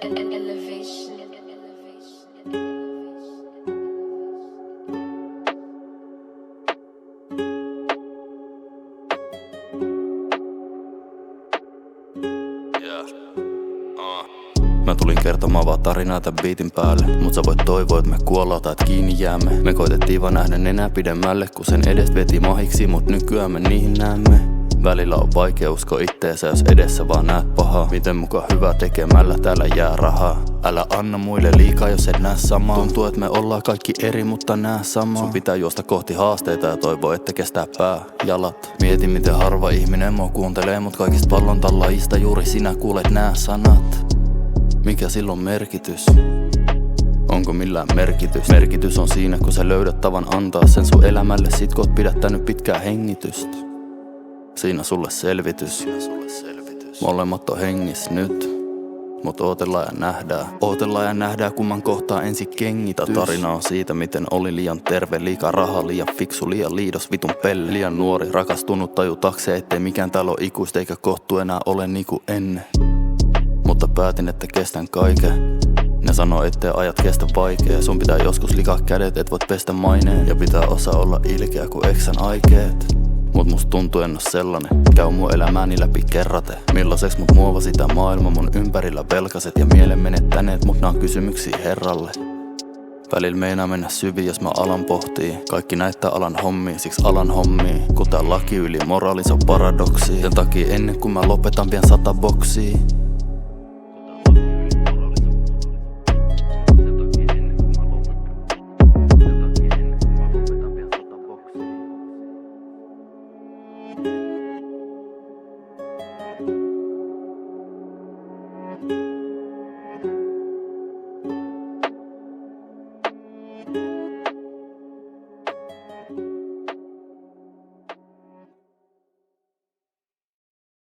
Elevation. Mä tulin kertomaan vaan tarinaa tän biitin päälle. Mut sä voit toivoa, et me kuollaan tai et kiinni jäämme. Me koitettiin vaan nähdä nenää pidemmälle, kun sen edestä veti mahiksi, mut nykyään me niihin näemme. Välillä on vaikea uskoa itteensä, jos edessä vaan näet pahaa. Miten muka hyvä tekemällä täällä jää rahaa. Älä anna muille liikaa, jos et näe samaa. Tuntuu, et me ollaan kaikki eri, mutta näe samaa. Sun pitää juosta kohti haasteita ja toivoa, että kestää pää, jalat. Mieti miten harva ihminen mua kuuntelee, mut kaikista pallontallajista juuri sinä kuulet nää sanat. Mikä silloin merkitys? Onko millään merkitys? Merkitys on siinä, kun sä löydät tavan antaa sen sun elämälle, sit kun oot pidättänyt pitkää hengitystä. Siinä sulle selvitys. Molemmat on hengis nyt. Mut ootellaan ja nähdään. Ootellaan ja nähdään, kumman kohtaa ensi kengitys. Tää tarina on siitä, miten oli liian terve, liikaa rahaa, liian fiksu, liian liidos, vitun pelle. Liian nuori, rakastunut, tajutakseen, ettei mikään täällä ole ikuista eikä kohtu enää ole niinku ennen. Mutta päätin, että kestän kaiken. Ne sanoo, ettei ajat kestä vaikea. Sun pitää joskus likaa kädet, et voit pestä maineen. Ja pitää osaa olla ilkeä, kun eksän aikeet. Mut musta tuntuu en oo sellainen. Käy mun elämääni läpi kerrate. Millaiseks mut muovasi tää maailma mun ympärillä velkaset ja mielen menettäneet, mut nää on kysymyksiä Herralle. Välillä meinaa mennä syviin, jos mä alan pohtii. Kaikki näyttää alan hommia, siksi alan hommia. Kun tää laki yli moraali, se on paradoksi. Sen takia ennen kuin mä lopetan vien 100 boksia.